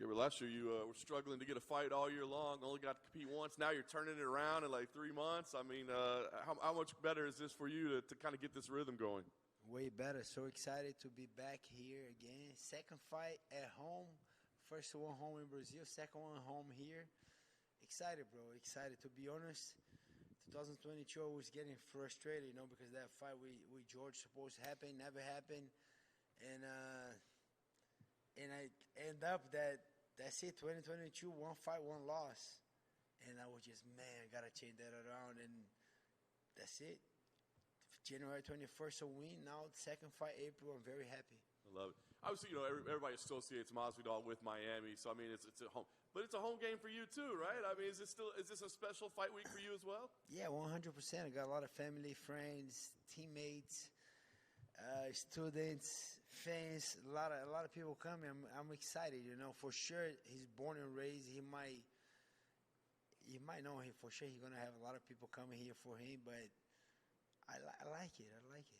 Gilbert, last year you were struggling to get a fight all year long, only got to compete once. Now you're turning it around in like 3 months. I mean, how much better is this for you to kind of get this rhythm going? Way better. So excited to be back here again. Second fight at home. First one home in Brazil, second one home here. Excited, bro. Excited. To be honest, 2022 I was getting frustrated, because that fight with George supposed to happen, never happened. And I end up that's it, 2022, one fight, one loss. And I was just, man, I got to change that around. And that's it. January 21st, a win. Now, second fight, April. I'm very happy. I love it. Obviously, everybody associates Masvidal with Miami, so I mean, it's at home, but it's a home game for you too, right? I mean, is this a special fight week for you as well? Yeah, 100%. I got a lot of family, friends, teammates, students, fans. A lot of people coming. I'm excited. For sure. He's born and raised. You might know him for sure. He's gonna have a lot of people coming here for him, but I like it. I like it.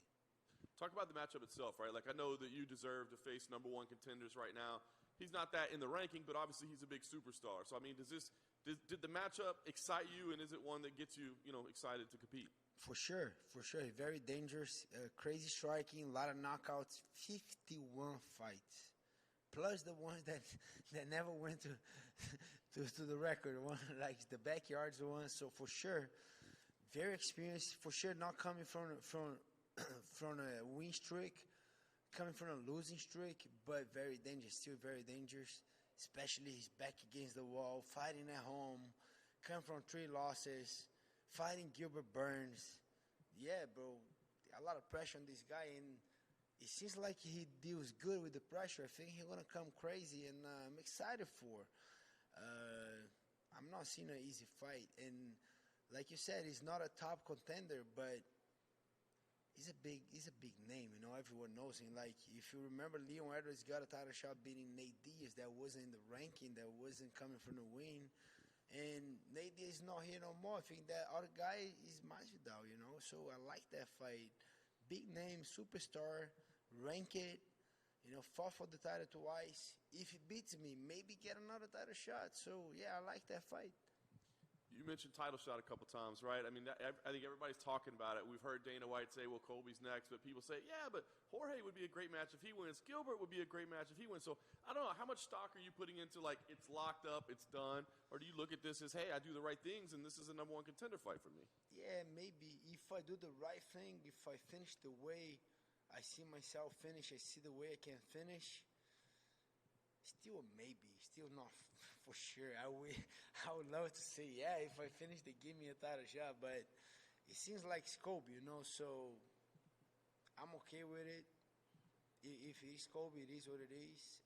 Talk about the matchup itself, right? Like, I know that you deserve to face #1 contenders right now. He's not that in the ranking, but obviously he's a big superstar. So, I mean, did the matchup excite you, and is it one that gets you, excited to compete? For sure. He's very dangerous, crazy striking, a lot of knockouts, 51 fights. Plus the ones that never went to the record, one like the backyard's the one. So, for sure, very experienced. For sure, not coming from a win streak, coming from a losing streak, but very dangerous, still very dangerous, especially he's back against the wall, fighting at home, coming from 3 losses, fighting Gilbert Burns. Yeah, bro, a lot of pressure on this guy, and it seems like he deals good with the pressure. I think he's going to come crazy, and I'm excited for. I'm not seeing an easy fight, and like you said, he's not a top contender, but he's a big name, everyone knows him. Like, if you remember, Leon Edwards got a title shot beating Nate Diaz that wasn't in the ranking, that wasn't coming from the win. And Nate Diaz is not here no more. I think that other guy is Masvidal, So I like that fight. Big name, superstar, ranked, fought for the title twice. If he beats me, maybe get another title shot. So, yeah, I like that fight. You mentioned title shot a couple times, right? I mean, I think everybody's talking about it. We've heard Dana White say, well, Colby's next, but people say, yeah, but Jorge would be a great match if he wins. Gilbert would be a great match if he wins. So I don't know, how much stock are you putting into, like, it's locked up, it's done, or do you look at this as, hey, I do the right things, and this is a #1 contender fight for me? Yeah, maybe. If I do the right thing, if I finish the way I see myself finish, I see the way I can finish, still a maybe, still not for sure. I would love to say, yeah, if I finish, they give me a title shot, but it seems like scope, so I'm okay with it. If it's Kobe, it is what it is.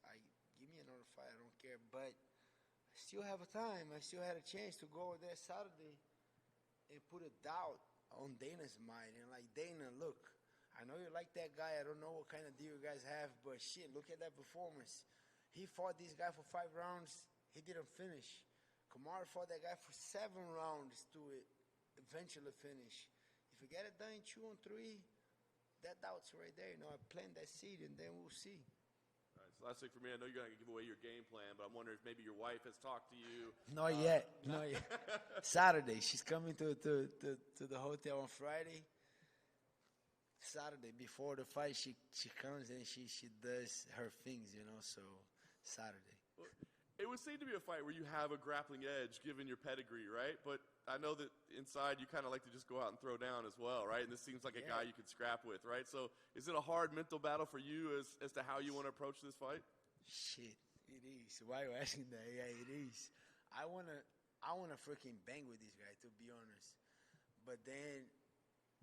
Give me another fight, I don't care, but I still have a time. I still had a chance to go over there Saturday and put a doubt on Dana's mind, and like, Dana, look, I know you like that guy. I don't know what kind of deal you guys have, but shit, look at that performance. He fought this guy for 5 rounds. He didn't finish. Kamaru fought that guy for 7 rounds to eventually finish. If you get it done in 2 and 3, that doubt's right there. I plant that seed, and then we'll see. All right, so last thing for me, I know you're going to give away your game plan, but I'm wondering if maybe your wife has talked to you. Not yet. Saturday. She's coming to the hotel on Friday. Saturday, before the fight, she comes and she does her things, so Saturday. Well, it would seem to be a fight where you have a grappling edge given your pedigree, right? But I know that inside you kind of like to just go out and throw down as well, right? And this seems like a guy you could scrap with, right? So is it a hard mental battle for you as to how you want to approach this fight? Shit, it is. Why are you asking that? Yeah, it is. I wanna freaking bang with this guy, to be honest. But then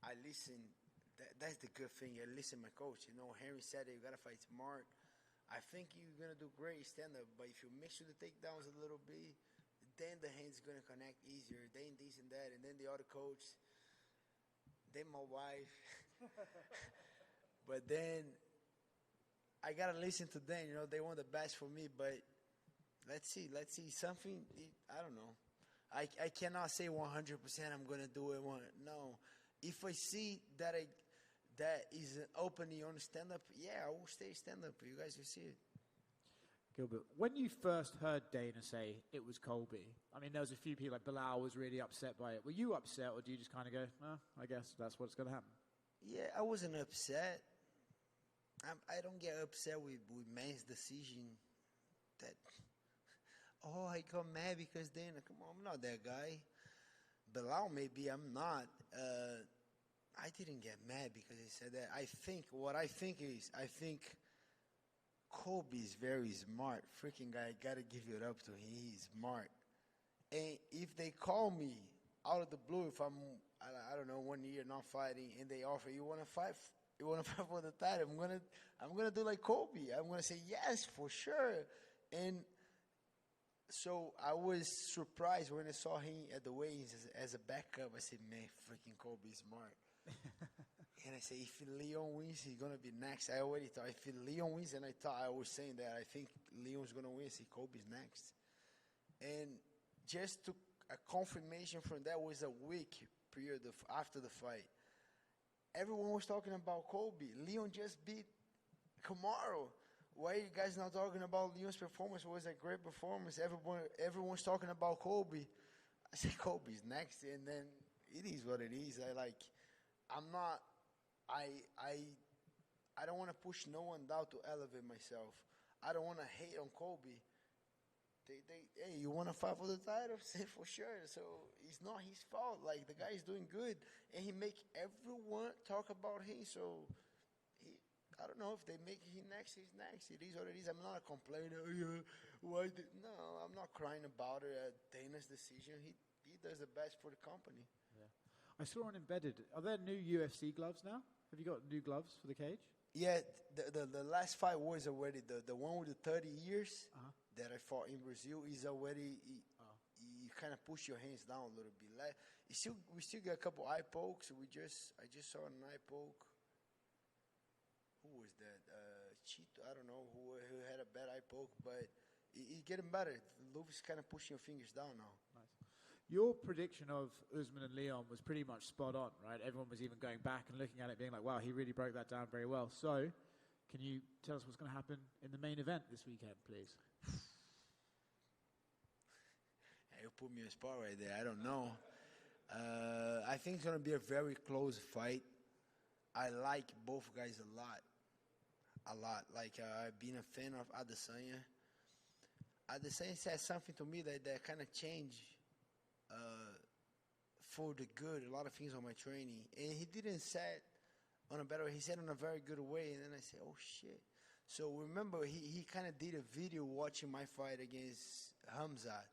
I listen. That's the good thing. I listen to my coach. Henry said that you got to fight smart. I think you're going to do great stand-up, but if you mix with the takedowns a little bit, then the hand's going to connect easier, then this and that, and then the other coach, then my wife. But then I got to listen to them. They want the best for me, but let's see. Something, I don't know. I cannot say 100% I'm going to do it. No. If I see that is an opening on stand-up, yeah, I will stay stand-up. You guys will see it. Gilbert, when you first heard Dana say it was Colby, I mean, there was a few people, like Bilal was really upset by it. Were you upset, or do you just kind of go, oh, I guess that's what's going to happen? Yeah, I wasn't upset. I don't get upset with man's decision that, oh, I got mad because Dana. Come on, I'm not that guy. Bilal, maybe I'm not. I didn't get mad because he said that. I think Kobe is very smart. Freaking guy, gotta give it up to him. He's smart. And if they call me out of the blue, if I don't know, 1 year not fighting, and they offer, you want to fight for the title, I'm gonna do like Kobe. I'm gonna say yes for sure. And so I was surprised when I saw him at the weigh-ins as a backup. I said, man, freaking Kobe is smart. And I say, if Leon wins, he's going to be next. I already thought, if Leon wins, and I was saying that, I think Leon's going to win, I say Kobe's next. And just to a confirmation from that was a week period after the fight. Everyone was talking about Kobe. Leon just beat Kamaru. Why are you guys not talking about Leon's performance? It was a great performance. Everyone's talking about Kobe. I said, Kobe's next. And then it is what it is. I don't want to push no one down to elevate myself. I don't want to hate on Kobe. Hey, you want to fight for the title? Say for sure. So it's not his fault. Like, the guy is doing good, and he make everyone talk about him. So I don't know if they make him next. He's next. It is what it is. I'm not a complainer. No, I'm not crying about it. Dana's decision. He does the best for the company. Yeah. I saw on Embedded. Are there new UFC gloves now? Have you got new gloves for the cage? Yeah, the last fight was already the one with the 30 years that I fought in Brazil is already. You kind of push your hands down a little bit. We still get a couple eye pokes. I just saw an eye poke. Who was that? Cheeto, I don't know who had a bad eye poke, but it's getting better. Luffy's kind of pushing your fingers down now. Nice. Your prediction of Usman and Leon was pretty much spot on, right? Everyone was even going back and looking at it being like, wow, he really broke that down very well. So, can you tell us what's going to happen in the main event this weekend, please? You put me on a spot right there. I don't know. I think it's going to be a very close fight. I like both guys a lot. Like, I've been a fan of Adesanya. Adesanya said something to me that kind of changed for the good, a lot of things on my training. And he didn't say it on a better way. He said it in a very good way. And then I said, oh, shit. So remember, he kind of did a video watching my fight against Hamzat.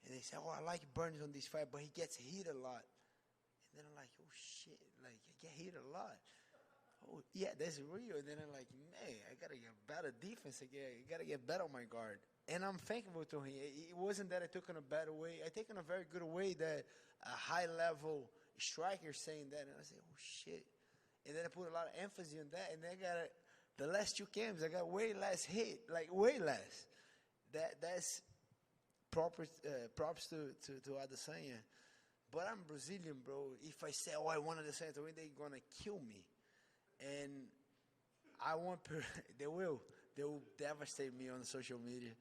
And they said, oh, I like Burns on this fight, but he gets hit a lot. And then I'm like, oh, shit. Like, I get hit a lot. Oh, yeah, that's real. And then I'm like, man, I got to get better defense again. I got to get better on my guard. And I'm thankful to him. It wasn't that I took in a bad way. I take in a very good way that a high-level striker saying that. And I said, oh, shit. And then I put a lot of emphasis on that. And then I got the last two camps, I got way less hit. Like, way less. That's props to Adesanya. But I'm Brazilian, bro. If I say, oh, I want Adesanya to win, they're going to kill me. And I want they will devastate me on social media.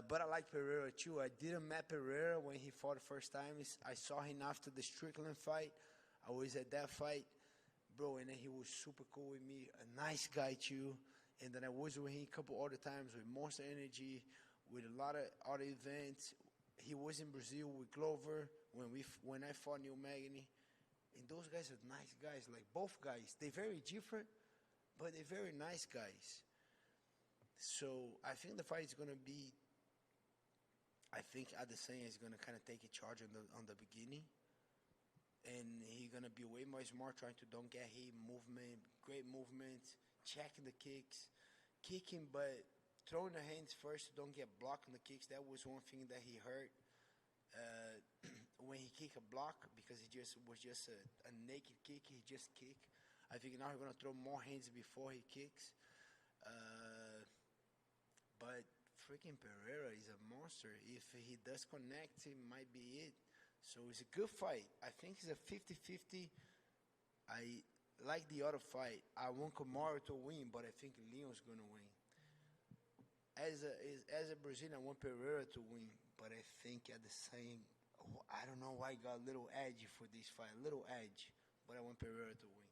But I like Pereira too. I didn't meet Pereira when he fought the first time. I saw him after the Strickland fight. I was at that fight, bro, and then he was super cool with me. A nice guy too. And then I was with him a couple other times with Monster Energy, with a lot of other events. He was in Brazil with Glover when I fought Neil Magny. And those guys are nice guys, like both guys. They're very different, but they're very nice guys. So I think the fight is going to be, I think Adesanya is going to kind of take a charge on the beginning. And he's going to be way more smart, trying to don't get hit, movement, great movement, checking the kicks, kicking, but throwing the hands first, don't get blocked on the kicks. That was one thing that he hurt. When he kicked a block, because it was just a naked kick, he just kicked. I think now he's going to throw more hands before he kicks. But freaking Pereira is a monster. If he does connect, it might be it. So it's a good fight. I think it's a 50-50. I like the other fight. I want Kamaru to win, but I think Leon's going to win. as a Brazilian, I want Pereira to win, but I think at the same, I don't know why I got a little edge for this fight, a little edge, but I want Pereira to win.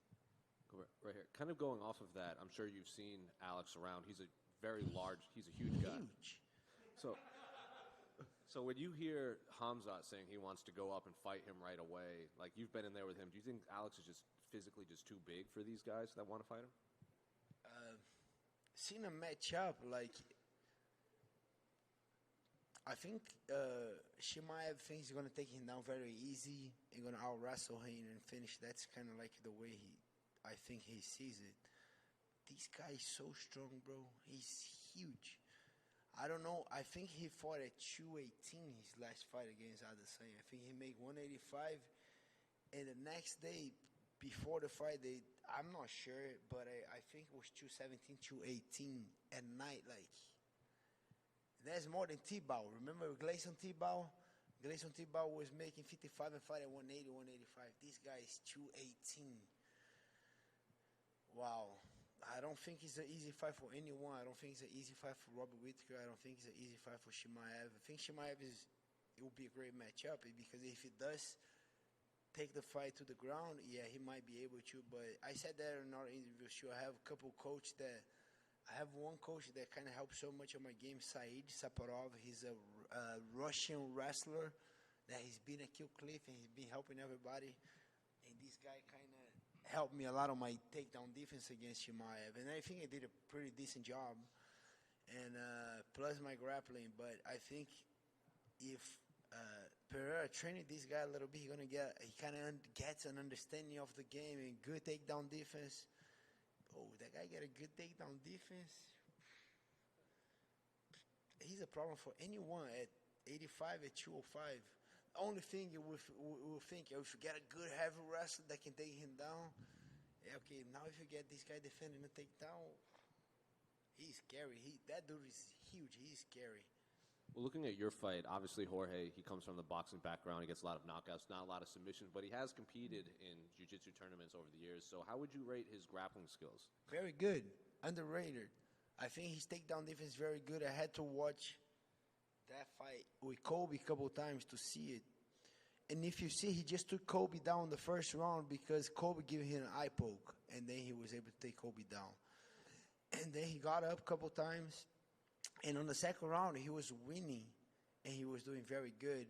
Go right here. Kind of going off of that, I'm sure you've seen Alex around. He's a very large, he's a huge guy. Huge. So when you hear Hamzat saying he wants to go up and fight him right away, like you've been in there with him, do you think Alex is just physically just too big for these guys that want to fight him? Seeing a matchup, like, I think Chimaev thinks he's going to take him down very easy and going to out-wrestle him and finish. That's kind of like the way I think he sees it. This guy is so strong, bro. He's huge. I don't know. I think he fought at 218 his last fight against Adesanya. I think he made 185. And the next day, before the fight, I'm not sure, but I think it was 217, 218 at night. Like, that's more than T-Bow. Remember Gleison T-Bow? Gleison T-Bow was making 55 and fight at 180, 185. This guy is 218. Wow. I don't think it's an easy fight for anyone. I don't think it's an easy fight for Robert Whittaker. I don't think it's an easy fight for Chimaev. I think Chimaev it will be a great matchup because if he does take the fight to the ground, yeah, he might be able to. But I said that in our interview show. I have a couple coaches I have one coach that kind of helps so much on my game, Said Saparov. He's a Russian wrestler that he's been at Kill Cliff and he's been helping everybody. And this guy kind of helped me a lot on my takedown defense against Chimaev, and I think I did a pretty decent job, and plus my grappling. But I think if Pereira training this guy a little bit, he kind of gets an understanding of the game and good takedown defense. Oh, that guy got a good takedown defense. He's a problem for anyone at 85, at 205. Only thing you will think, if you get a good heavy wrestler that can take him down, okay, now if you get this guy defending a takedown, he's scary. That dude is huge. He's scary. Well, looking at your fight, obviously Jorge, he comes from the boxing background. He gets a lot of knockouts, not a lot of submissions, but he has competed in jiu-jitsu tournaments over the years. So how would you rate his grappling skills? Very good. Underrated. I think his takedown defense is very good. I had to watch that fight with Colby a couple times to see it. And if you see, he just took Colby down the first round because Colby gave him an eye poke, and then he was able to take Colby down. And then he got up a couple times, and on the second round, he was winning, and he was doing very good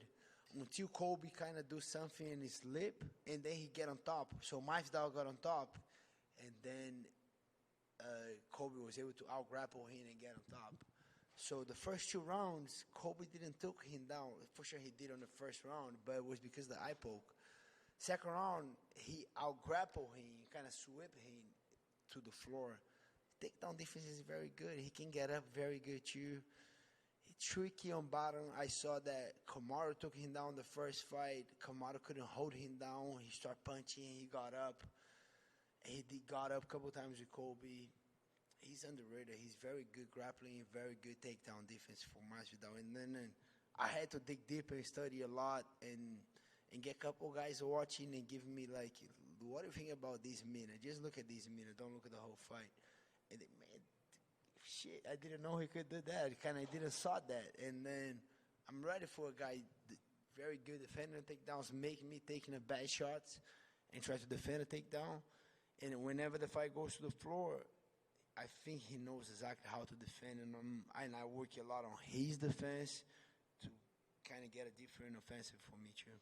until Colby kind of do something in his lip, and then he get on top. So Masvidal got on top, and then Colby was able to out-grapple him and get on top. So the first two rounds, Colby didn't took him down. For sure he did on the first round, but it was because of the eye poke. Second round, he out-grappled him, kind of swept him to the floor. Takedown defense is very good. He can get up very good too. He's tricky on bottom. I saw that Kamaru took him down the first fight. Kamaru couldn't hold him down. He started punching. He got up. Got up a couple times with Colby. He's underrated. He's very good grappling, very good takedown defense for Masvidal. And then I had to dig deeper and study a lot and get a couple guys watching and giving me like, what do you think about this minute? Just look at this minute. Don't look at the whole fight. And then, man, shit, I didn't know he could do that. I didn't saw that. And then I'm ready for a guy very good defending takedowns, making me taking a bad shots and try to defend a takedown. And whenever the fight goes to the floor, I think he knows exactly how to defend, and I work a lot on his defense to kind of get a different offensive for me too.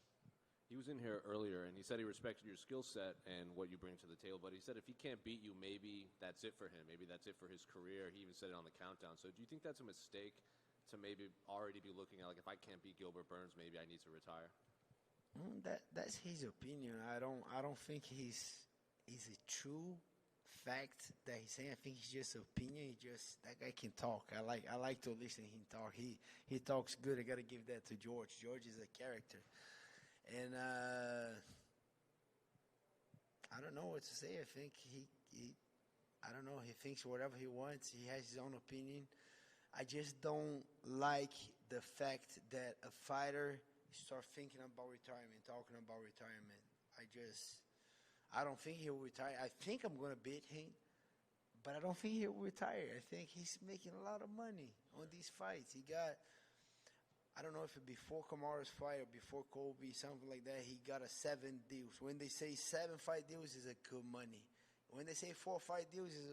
He was in here earlier, and he said he respected your skill set and what you bring to the table, but he said if he can't beat you, maybe that's it for him. Maybe that's it for his career. He even said it on the countdown. So do you think that's a mistake to maybe already be looking at, like, if I can't beat Gilbert Burns, maybe I need to retire? That's his opinion. I don't think he's a true fact that he's saying. I think it's just opinion. That guy can talk. I like to listen to him talk. He talks good. I gotta give that to George. George is a character, and I don't know what to say. I think I don't know. He thinks whatever he wants. He has his own opinion. I just don't like the fact that a fighter start thinking about retirement, talking about retirement. I don't think he'll retire. I think I'm going to beat him, But I don't think he'll retire. I think he's making a lot of money on these fights. He got, I don't know if it before Kamaru's fight or before Colby, something like that, he got a 7 deals. When they say 7 fight deals, is a good money. When they say 4 fight deals, is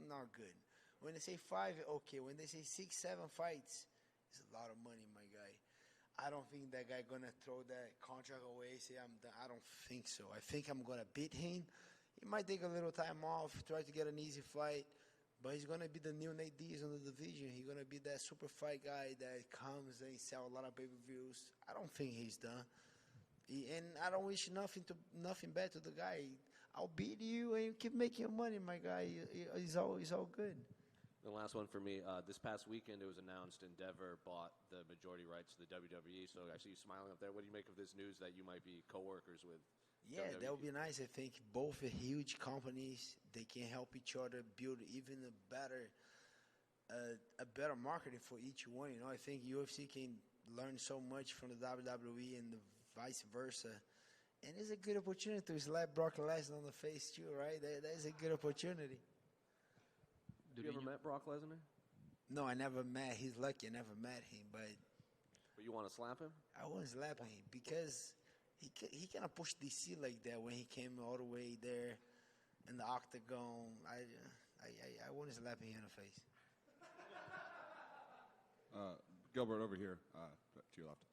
not good. When they say 5, okay. When they say 6, 7 fights, it's a lot of money, my guy. I don't think that guy gonna throw that contract away, say I'm done. I don't think so. I think I'm gonna beat him. He might take a little time off, try to get an easy fight, but he's going to be the new Nate Diaz in the division. He's going to be that super fight guy that comes and sell a lot of pay-per-views. I don't think he's done. And I don't wish nothing bad to the guy. I'll beat you and you keep making your money, my guy. It's all good. The last one for me. This past weekend, it was announced Endeavor bought the majority rights to the WWE. So I see you smiling up there. What do you make of this news that you might be co-workers with? Yeah, that would be nice. I think both are huge companies. They can help each other build even a better marketing for each one. You know, I think UFC can learn so much from the WWE and the vice versa. And it's a good opportunity to slap Brock Lesnar on the face too, right? That is a good opportunity. Have you ever met Brock Lesnar? No, I never met. He's lucky I never met him, but you want to slap him? I wouldn't slap him because he kind of pushed DC like that when he came all the way there in the octagon. I wouldn't slap him in the face. Gilbert, over here to your left.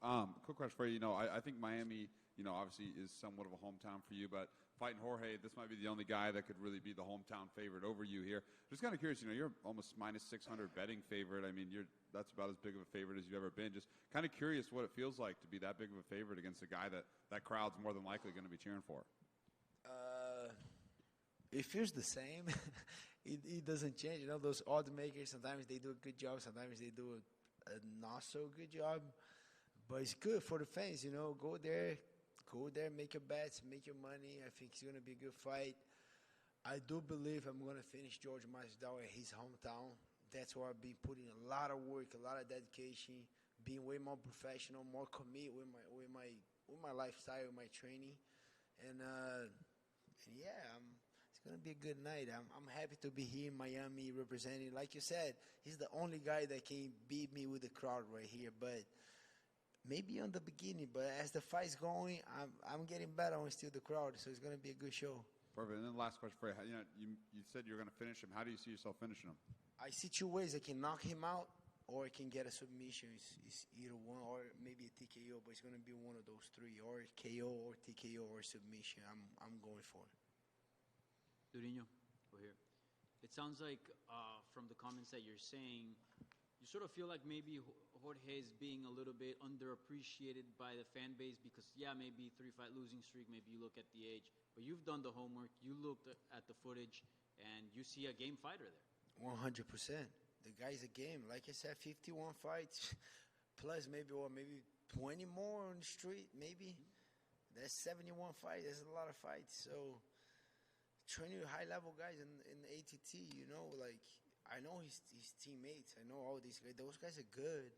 Quick question for you. I think Miami, obviously is somewhat of a hometown for you, but fighting Jorge, this might be the only guy that could really be the hometown favorite over you here. Just kind of curious, you're almost minus 600 betting favorite. I mean, that's about as big of a favorite as you've ever been. Just kind of curious what it feels like to be that big of a favorite against a guy that crowd's more than likely going to be cheering for. It feels the same. It doesn't change. Those odds makers, sometimes they do a good job, sometimes they do a not so good job. But it's good for the fans, Go there, make your bets, make your money. I think it's going to be a good fight. I do believe I'm going to finish Jorge Masvidal at his hometown. That's why I've been putting a lot of work, a lot of dedication, being way more professional, more commit with my lifestyle, with my training, and yeah, it's going to be a good night. I'm happy to be here in Miami representing. Like you said, he's the only guy that can beat me with the crowd right here, but maybe on the beginning, but as the fight's going, I'm getting better when still the crowd, so it's going to be a good show. Perfect. And then last question for you. You said you're going to finish him. How do you see yourself finishing him? I see 2 ways. I can knock him out, or I can get a submission. It's either one, or maybe a TKO, but it's going to be one of those 3, or KO, or TKO, or submission. I'm going for it. Durinho, over here. It sounds like from the comments that you're saying, you sort of feel like maybe Jorge is being a little bit underappreciated by the fan base because, maybe 3-fight losing streak, maybe you look at the age, but you've done the homework, you looked at the footage, and you see a game fighter there. 100%. The guy's a game. Like I said, 51 fights, plus maybe 20 more on the street, maybe. That's 71 fights. That's a lot of fights. So training with high-level guys in the ATT, I know his teammates. I know all these guys. Those guys are good.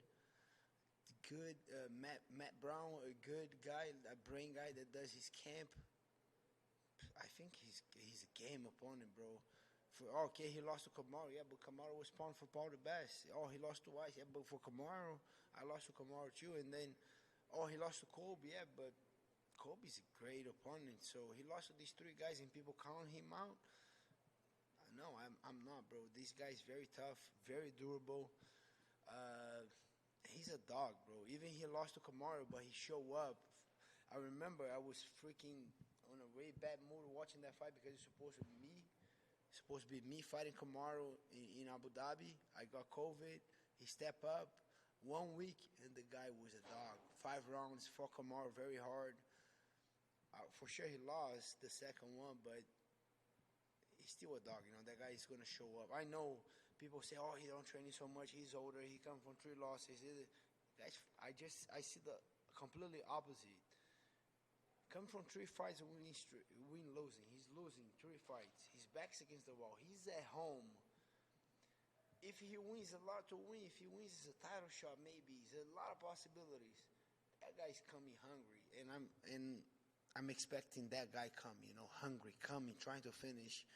Matt Brown, a good guy, a brain guy that does his camp. I think he's a game opponent, bro. He lost to Kamaru. Yeah, but Kamaru was pound for pound the best. He lost to Weiss. Yeah, but for Kamaru, I lost to Kamaru too. And then, he lost to Colby. Yeah, but Colby's a great opponent. So he lost to these 3 guys and people count him out. No, I'm not, bro. This guy's very tough, very durable. He's a dog, bro. Even he lost to Kamaru, but he showed up. I remember I was freaking on a way bad mood watching that fight because it's supposed to be me fighting Kamaru in Abu Dhabi. I got COVID. He stepped up 1 week, and the guy was a dog. 5 rounds, fought Kamaru very hard. For sure he lost the second one, but he's still a dog. That guy is going to show up. I know people say, he don't train so much. He's older. He come from 3 losses. I see the completely opposite. Come from 3 fights and losing. He's losing 3 fights. His back's against the wall. He's at home. If he wins, a lot to win. If he wins, it's a title shot maybe. There's a lot of possibilities. That guy's coming hungry, and I'm expecting that guy coming, hungry, coming, trying to finish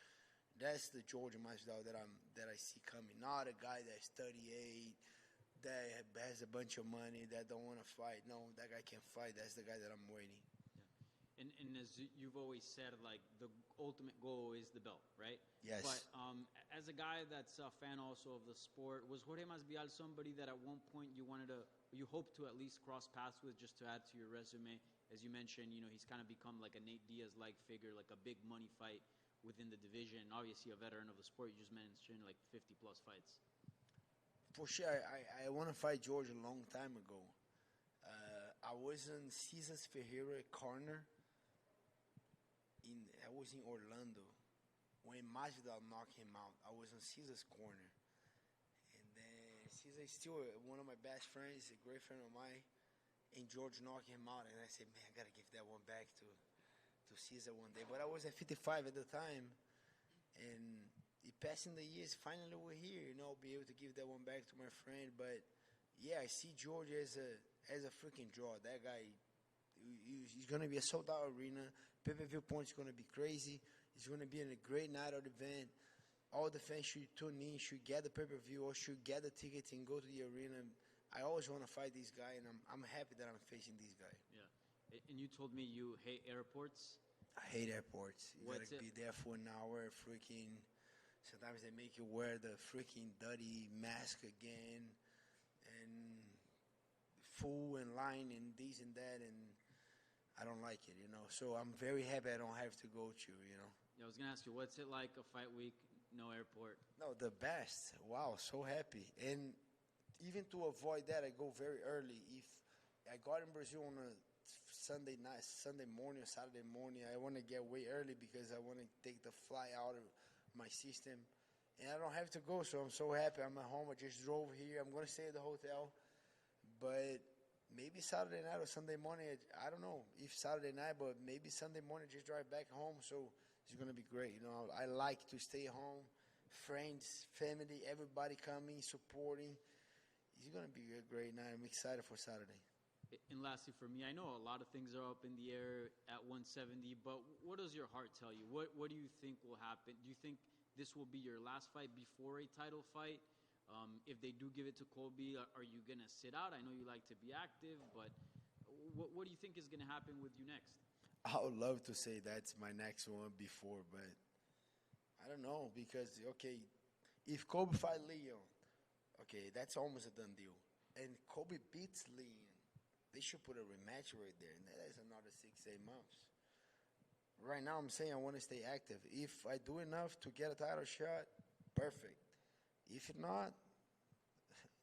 That's the Jorge Masvidal that I see coming. Not a guy that's 38, that has a bunch of money, that don't want to fight. No, that guy can't fight. That's the guy that I'm waiting. And as you've always said, like, the ultimate goal is the belt, right? Yes. But as a guy that's a fan also of the sport, was Jorge Masvidal somebody that at one point you hoped to at least cross paths with, just to add to your resume? As you mentioned, he's kind of become like a Nate Diaz-like figure, like a big money fight within the division. Obviously a veteran of the sport. You just mentioned like 50-plus fights. For sure, I want to fight George a long time ago. I was in Cesar Ferreira corner. I was in Orlando when Masvidal knocked him out. I was on Cesar's corner, and then Cesar is still one of my best friends, a great friend of mine. And George knocked him out, and I said, "Man, I gotta give that one back to Cesar one day." But I was at 55 at the time, and it passing the years. Finally, we're here. Be able to give that one back to my friend. But yeah, I see George as a freaking draw. That guy, he's gonna be a sold-out arena. Pay-per-view points going to be crazy. It's going to be a great night of the event. All the fans should tune in, should get the pay-per-view, or should get the tickets and go to the arena. I always want to fight this guy, and I'm happy that I'm facing this guy. Yeah. And you told me you hate airports? I hate airports. You got to be there for an hour, freaking. Sometimes they make you wear the freaking dirty mask again, and full and line and this and that, and I don't like it, So I'm very happy I don't have to go to, Yeah, I was going to ask you, what's it like a fight week, no airport? No, the best. Wow, so happy. And even to avoid that, I go very early. If I got in Brazil on a Sunday morning or Saturday morning, I want to get way early because I want to take the fly out of my system. And I don't have to go, so I'm so happy. I'm at home. I just drove here. I'm going to stay at the hotel. But maybe Saturday night or Sunday morning, I don't know if Saturday night, but maybe Sunday morning, just drive back home. So it's going to be great. I like to stay home, friends, family, everybody coming, supporting. It's going to be a great night. I'm excited for Saturday. And lastly, for me, I know a lot of things are up in the air at 170, but what does your heart tell you? What do you think will happen? Do you think this will be your last fight before a title fight? If they do give it to Colby, are you going to sit out? I know you like to be active, but what do you think is going to happen with you next? I would love to say that's my next one before, but I don't know because, okay, if Colby fight Leon, okay, that's almost a done deal. And Colby beats Leon, they should put a rematch right there, and that is another 6-8 months. Right now I'm saying I want to stay active. If I do enough to get a title shot, perfect. If not,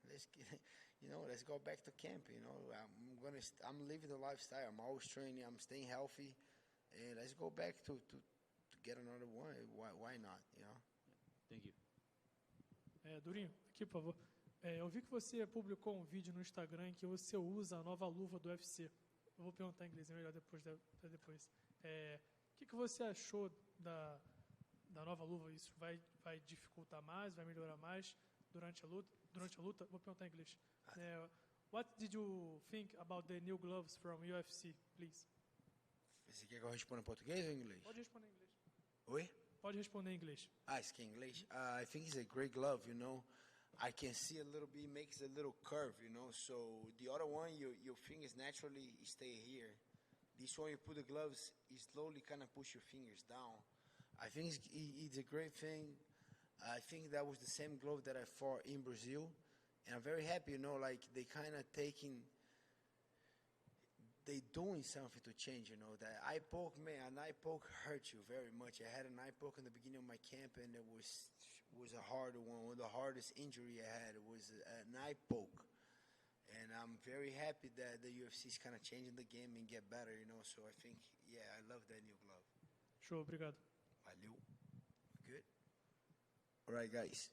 let's go back to camp. I'm living the lifestyle. I'm always training. I'm staying healthy, and let's go back to get another one. Why not? Thank you. Durinho, aqui por favor. Eu vi que você publicou um vídeo no Instagram em que você usa a nova luva do UFC. Eu vou perguntar em inglês, melhor depois. O que você achou da nova luva? Isso vai dificultar mais, vai melhorar mais durante a luta? Vou perguntar em inglês. What did you think about the new gloves from UFC, please? Você quer que eu responda em português ou em inglês? Pode responder em inglês. Oi? Pode responder em inglês. Isso aqui é em inglês? I think it's a great glove, I can see a little bit, makes a little curve, So the other one, your fingers naturally stay here. This one, you put the gloves, you slowly kind of push your fingers down. I think it's a great thing. I think that was the same glove that I fought in Brazil. And I'm very happy, like they kind of they doing something to change, That eye poke, man, an eye poke hurts you very much. I had an eye poke in the beginning of my camp, and it was a hard one. One of the hardest injury I had was an eye poke. And I'm very happy that the UFC is kind of changing the game and get better, So I think, I love that new glove. Show, obrigado. Valeu. Good. All right, guys.